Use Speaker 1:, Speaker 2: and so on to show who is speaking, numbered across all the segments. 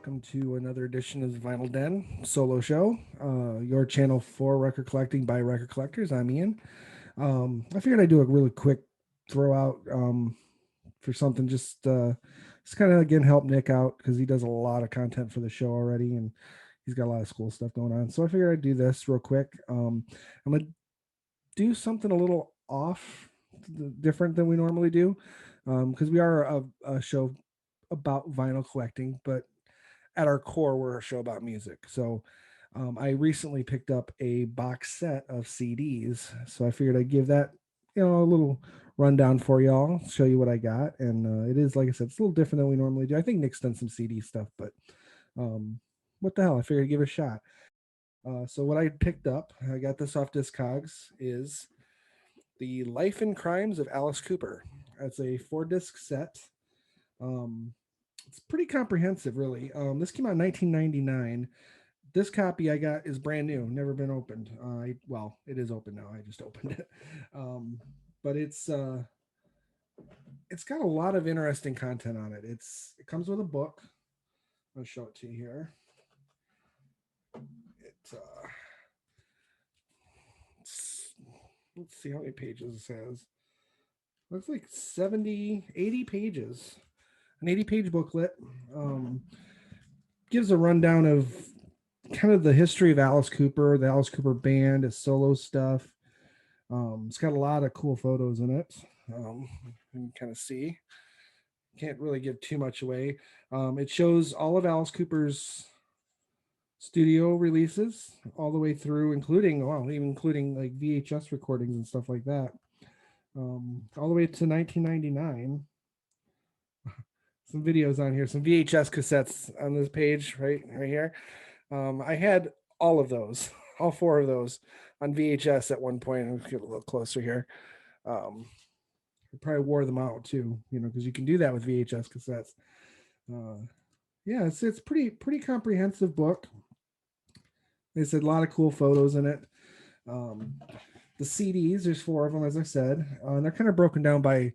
Speaker 1: welcome to another edition of the Vinyl Den solo show. Your channel for record collecting by record collectors. I'm Ian. I figured I'd do a really quick throw out for something just kind of again help Nick out because he does a lot of content for the show already and he's got a lot of school stuff going on. So I figured I'd do this real quick. I'm gonna do something a little off, different than we normally do, because we are a show about vinyl collecting, but at our core, we're a show about music. So I recently picked up a box set of CDs. So I figured I'd give that, a little rundown for y'all, show you what I got. And it is, like I said, it's a little different than we normally do. I think Nick's done some CD stuff, but um, what the hell? I figured I'd give it a shot. So what I picked up, I got this off Discogs, is The Life and Crimes of Alice Cooper. It's a 4 disc set. Um, it's pretty comprehensive, really. This came out in 1999. This copy I got is brand new, never been opened. Well, it is open now. I just opened it, um, but it's got a lot of interesting content on it. It comes with a book. I'll show it to you here. It's, let's see how many pages this has. Looks like 70, 80 pages. An 80-page booklet. Gives a rundown of kind of the history of Alice Cooper, the Alice Cooper band, his solo stuff. It's got a lot of cool photos in it. You can kind of see. Can't really give too much away. It shows all of Alice Cooper's studio releases all the way through, even including like VHS recordings and stuff like that. All the way to 1999. Some videos on here, some VHS cassettes on this page right here. I had all of those, all 4 of those on VHS at one point. Let's get a little closer here. I probably wore them out too, because you can do that with VHS cassettes. Yeah, it's pretty comprehensive book. They said a lot of cool photos in it. The CDs, there's 4 of them, as I said, and they're kind of broken down by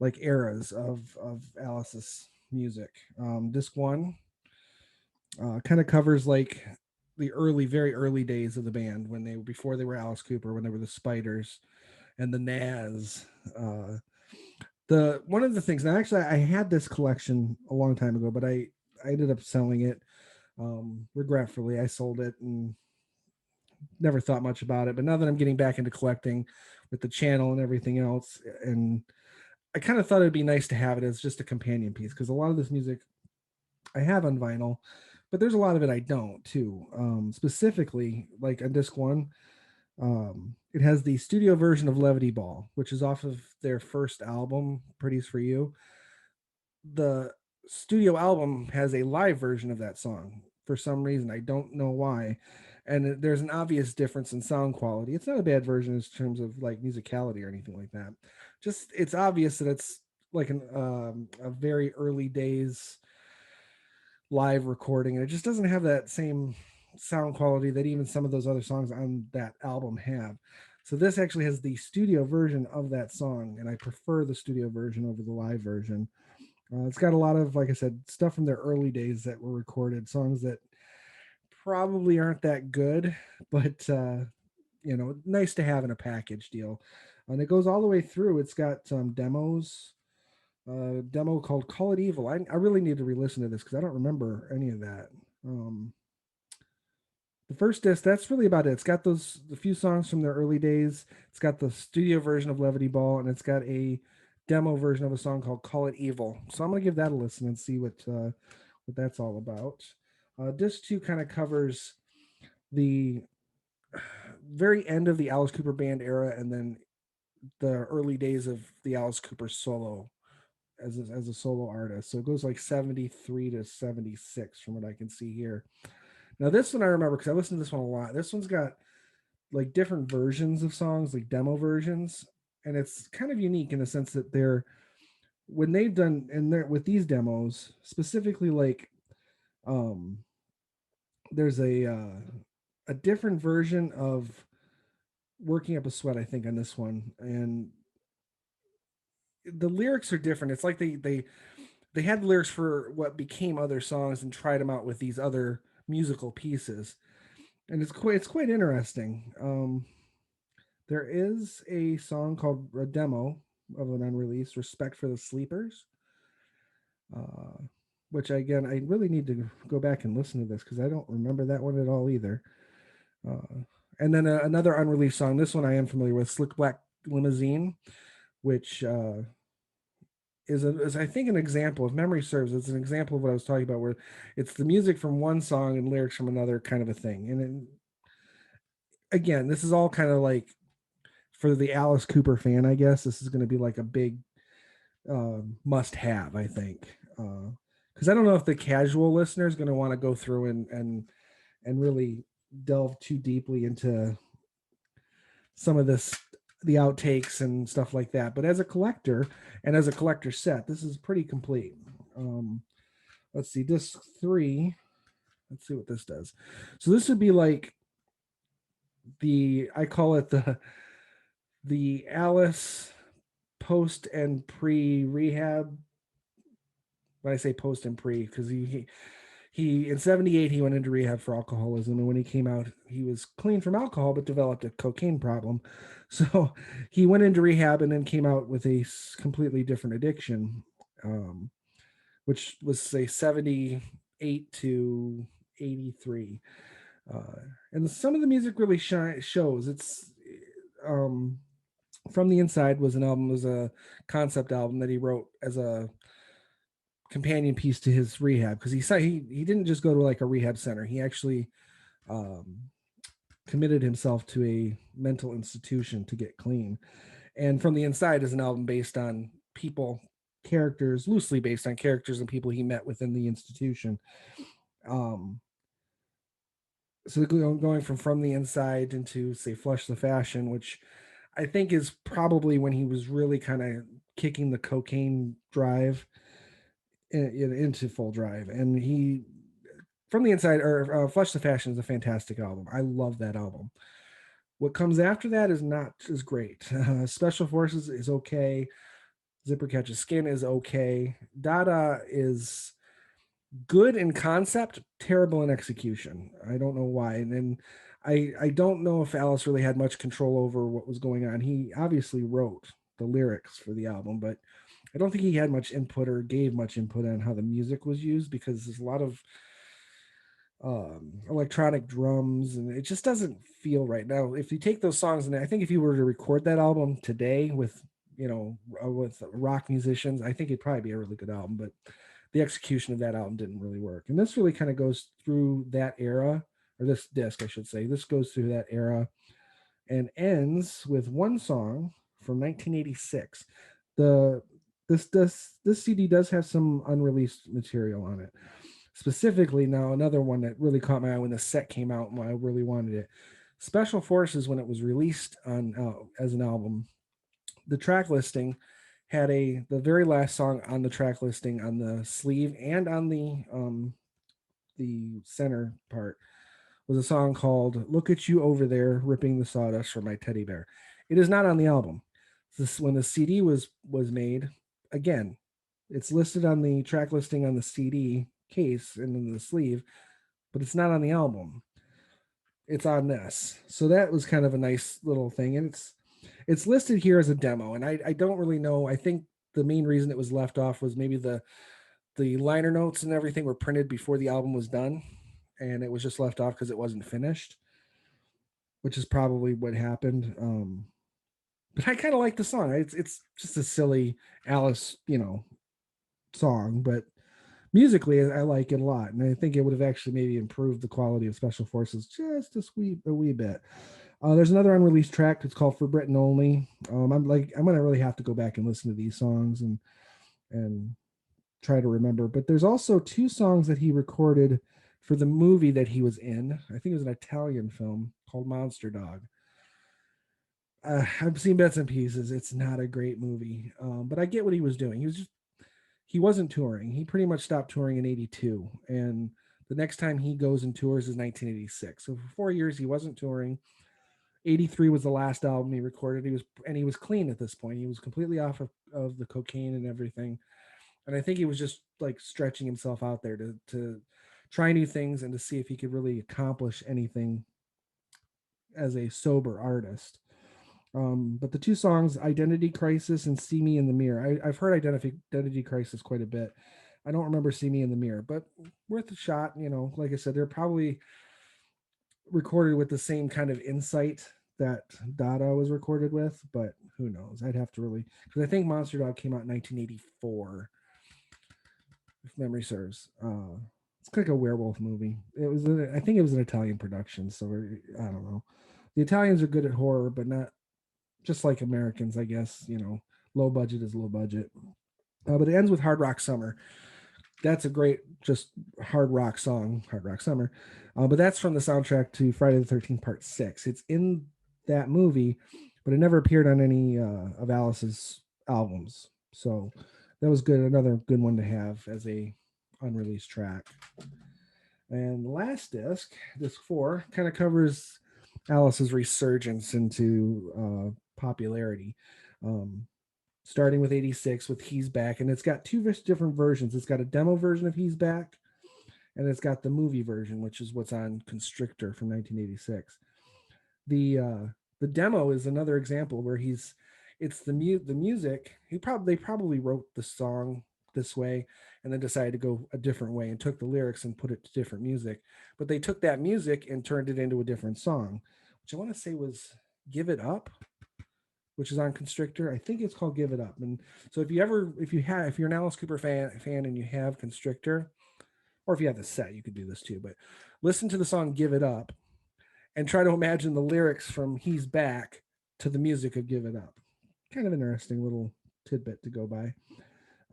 Speaker 1: like eras of Alice's music. Disc 1 kind of covers like the very early days of the band before they were Alice Cooper, when they were the Spiders and the Naz. The one of the things, now actually I had this collection a long time ago, but I ended up selling it. Regretfully, I sold it and never thought much about it. But now that I'm getting back into collecting with the channel and everything else, and I kind of thought it'd be nice to have it as just a companion piece, because a lot of this music I have on vinyl, but there's a lot of it I don't too. Specifically, like on disc 1, it has the studio version of Levity Ball, which is off of their first album, Pretty's for You. The studio album has a live version of that song for some reason. I don't know why. And there's an obvious difference in sound quality. It's not a bad version in terms of like musicality or anything like that. Just it's obvious that it's like a very early days live recording, and it just doesn't have that same sound quality that even some of those other songs on that album have. So this actually has the studio version of that song, and I prefer the studio version over the live version. It's got a lot of, like I said, stuff from their early days that were recorded, songs that probably aren't that good, but nice to have in a package deal. And it goes all the way through. It's got some demos, demo called Call It Evil. I really need to re-listen to this because I don't remember any of that. The first disc, that's really about it. It's got the few songs from their early days. It's got the studio version of Levity Ball, and it's got a demo version of a song called Call It Evil. So I'm gonna give that a listen and see what that's all about. Disc 2 kind of covers the very end of the Alice Cooper band era, and then the early days of the Alice Cooper solo as a solo artist. So it goes like 73 to 76 from what I can see here. Now this one I remember because I listened to this one a lot. This one's got like different versions of songs, like demo versions, and it's kind of unique in the sense that when they've done and they're with these demos specifically, like there's a different version of Working Up a Sweat, I think, on this one, and the lyrics are different. It's like they they had the lyrics for what became other songs and tried them out with these other musical pieces, and it's quite interesting. There is a song called a demo of an unreleased "Respect for the Sleepers," uh, which again I really need to go back and listen to this because I don't remember that one at all either. Uh, and then another unreleased song. This one I am familiar with, "Slick Black Limousine," which is I think an example, if memory serves, it's an example of what I was talking about, where it's the music from one song and lyrics from another kind of a thing. And again, this is all kind of like for the Alice Cooper fan, I guess this is going to be like a big must have, I think, because I don't know if the casual listener is going to want to go through and really delve too deeply into some of this, the outtakes and stuff like that. But as a collector and as a collector set, this is pretty complete. um let's see, disc 3. Let's see what this does. So this would be like the, I call it the Alice post and pre rehab. When I say post and pre, because he in '78 he went into rehab for alcoholism, and when he came out he was clean from alcohol but developed a cocaine problem. So he went into rehab and then came out with a completely different addiction, um, which was say 78 to 83. uh, and some of the music really shows. It's um, From the Inside was an album, was a concept album that he wrote as a companion piece to his rehab, because he said he didn't just go to like a rehab center. He actually um, committed himself to a mental institution to get clean. And From the Inside is an album based on people, characters, loosely based on characters and people he met within the institution. Um, so going from the Inside into say Flush the Fashion, which I think is probably when he was really kind of kicking the cocaine drive into full drive. And he, From the Inside, or Flush the Fashion, is a fantastic album. I love that album. What comes after that is not as great. Special Forces is okay. Zipper Catches Skin is okay. Dada is good in concept, terrible in execution. I don't know why. And then I don't know if Alice really had much control over what was going on. He obviously wrote the lyrics for the album, but I don't think he had much input or gave much input on how the music was used, because there's a lot of electronic drums and it just doesn't feel right. Now if you take those songs, and I think if you were to record that album today with with rock musicians, I think it'd probably be a really good album. But the execution of that album didn't really work, and this really kind of goes through that era, or this disc I should say, this goes through that era and ends with one song from 1986. the this CD does have some unreleased material on it. Specifically, now another one that really caught my eye when the set came out and I really wanted it. Special Forces, when it was released on as an album, the track listing had the very last song on the track listing on the sleeve and on the center part was a song called "Look at You Over There Ripping the Sawdust from My Teddy Bear." It is not on the album. This when the CD was made. Again, it's listed on the track listing on the CD case and in the sleeve, but it's not on the album. It's on this. So that was kind of a nice little thing. And it's listed here as a demo. And I don't really know. I think the main reason it was left off was maybe the liner notes and everything were printed before the album was done. And it was just left off because it wasn't finished, which is probably what happened. But I kind of like the song. It's just a silly Alice, song, but musically I like it a lot, and I think it would have actually maybe improved the quality of Special Forces just a wee bit. There's another unreleased track. It's called "For Britain Only." I'm gonna really have to go back and listen to these songs and try to remember. But there's also two songs that he recorded for the movie that he was in. I think it was an Italian film called Monster Dog. I've seen bits and pieces. It's not a great movie, but I get what he was doing. He wasn't touring. He pretty much stopped touring in '82, and the next time he goes and tours is 1986. So for 4 years he wasn't touring. '83 was the last album he recorded. He was clean at this point. He was completely off of the cocaine and everything. And I think he was just like stretching himself out there to try new things and to see if he could really accomplish anything as a sober artist. But the two songs, Identity Crisis and See Me in the Mirror, I've heard Identity Crisis quite a bit. I don't remember See Me in the Mirror, but worth a shot. You know, like I said, they're probably recorded with the same kind of insight that Dada was recorded with, but who knows? I'd have to really, because I think Monster Dog came out in 1984, if memory serves. It's like a werewolf movie. I think it was an Italian production, so I don't know. The Italians are good at horror, but not just like Americans, I guess. You know, low budget is low budget. But it ends with Hard Rock Summer. That's a great, just hard rock song, Hard Rock Summer. But that's from the soundtrack to Friday the 13th Part 6. It's in that movie, but it never appeared on any of Alice's albums. So that was good. Another good one to have as a unreleased track. And the last disc 4, kind of covers Alice's resurgence into popularity. Um, Starting with 86 with He's Back. And it's got two different versions. It's got a demo version of He's Back, and it's got the movie version, which is what's on Constrictor from 1986. The demo is another example where it's the music. They probably wrote the song this way and then decided to go a different way and took the lyrics and put it to different music. But they took that music and turned it into a different song, which I want to say was Give It Up, which is on Constrictor. I think it's called Give It Up. And so if you're an Alice Cooper fan and you have Constrictor, or if you have the set, you could do this too. But listen to the song Give It Up and try to imagine the lyrics from He's Back to the music of Give It Up. Kind of interesting little tidbit to go by.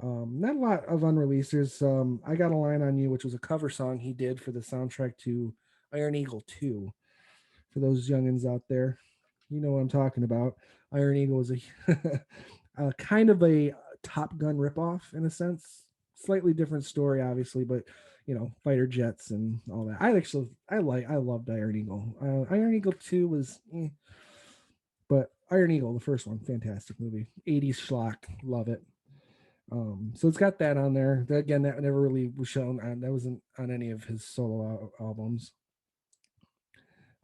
Speaker 1: Not a lot of unreleased. There's I Got a Line on You, which was a cover song he did for the soundtrack to Iron Eagle 2. For those youngins out there, you know what I'm talking about. Iron Eagle was a kind of a Top Gun ripoff in a sense. Slightly different story, obviously, but you know, fighter jets and all that. I loved Iron Eagle. Iron Eagle 2 was, but Iron Eagle, the first one, fantastic movie. 80s schlock, love it. So it's got that on there. Again, that never really was shown on. That wasn't on any of his solo albums.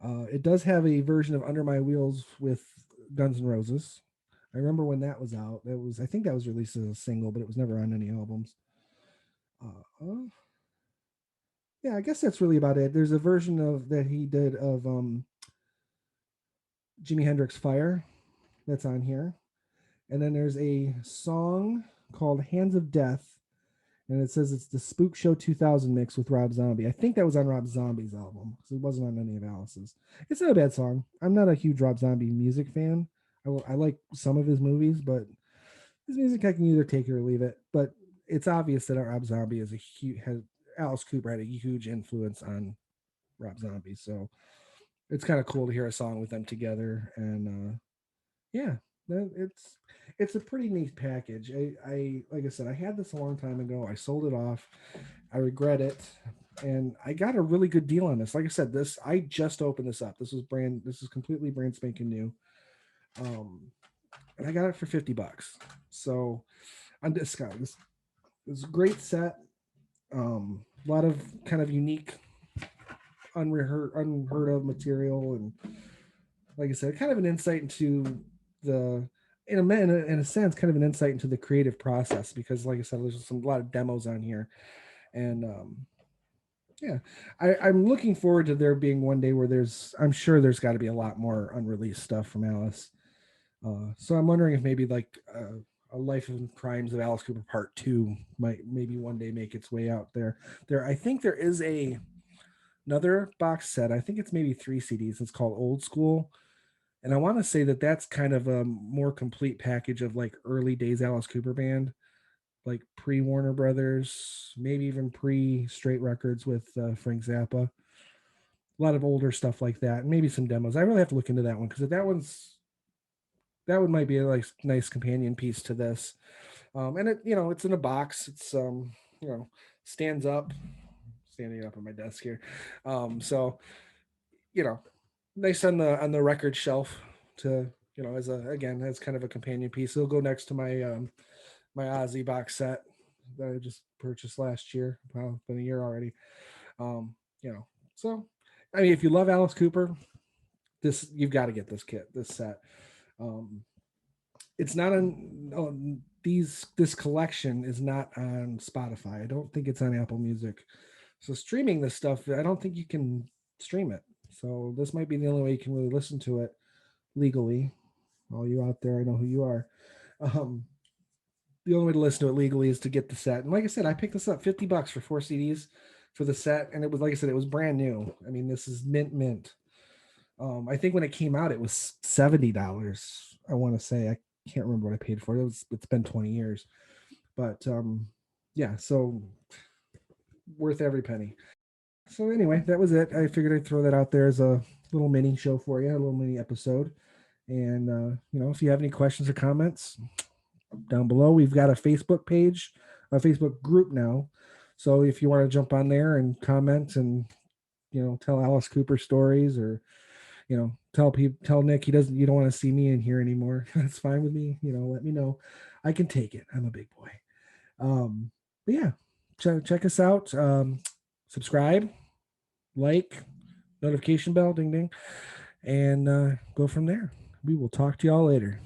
Speaker 1: It does have a version of Under My Wheels with Guns N' Roses. I remember when that was out. I think that was released as a single, but it was never on any albums. Yeah, I guess that's really about it. There's a version of that he did of Jimi Hendrix Fire that's on here. And then there's a song called Hands of Death, and it says it's the Spook Show 2000 mix with Rob Zombie. I think that was on Rob Zombie's album because it wasn't on any of Alice's. It's not a bad song. I'm not a huge Rob Zombie music fan. I like some of his movies, but his music I can either take it or leave it. But it's obvious that Rob Zombie is Alice Cooper had a huge influence on Rob Zombie. So it's kind of cool to hear a song with them together. And yeah, it's a pretty neat package. I like I said, I had this a long time ago. I sold it off. I regret it. And I got a really good deal on this. Like I said, I just opened this up. This is completely brand spanking new. And I got it for $50. So on Discogs. It's a great set. A lot of kind of unique, unheard of material, and like I said, kind of an insight into the in a sense, kind of an insight into the creative process because, like I said, there's a lot of demos on here, and yeah, I'm looking forward to there being one day where I'm sure there's got to be a lot more unreleased stuff from Alice. So I'm wondering if maybe like a Life and Crimes of Alice Cooper Part 2 might maybe one day make its way out there. I think there is another box set. I think it's maybe 3 CDs. It's called Old School. And I want to say that that's kind of a more complete package of like early days Alice Cooper band, like pre Warner Brothers, maybe even pre Straight Records with Frank Zappa. A lot of older stuff like that, and maybe some demos. I really have to look into that one because that one might be a like nice companion piece to this. And it's in a box. It's stands up, standing up on my desk here. So you know, nice on the record shelf to as kind of a companion piece. It'll go next to my my Ozzy box set. that I just purchased last year. Well, it's been a year already. Um, you know, so I mean, if you love Alice Cooper, this you've got to get this kit, this set. Um, it's not on this collection is not on Spotify. I don't think it's on Apple Music. So streaming this stuff, I don't think you can stream it. So this might be the only way you can really listen to it legally. All you out there, I know who you are. Um, the only way to listen to it legally is to get the set. And like I said, I picked this up $50 for 4 CDs for the set, and it was like I said, it was brand new. I mean, this is mint. I think when it came out, it was $70. I want to say I can't remember what I paid for it. It's been 20 years, but yeah, so worth every penny. So anyway, that was it. I figured I'd throw that out there as a little mini show for you, a little mini episode. And if you have any questions or comments, down below, we've got a Facebook page, a Facebook group now. So if you want to jump on there and comment and tell Alice Cooper stories, or tell Nick you don't want to see me in here anymore, that's fine with me. Let me know. I can take it. I'm a big boy. But yeah, check us out. Subscribe, like, notification bell, ding ding, and go from there. We will talk to y'all later.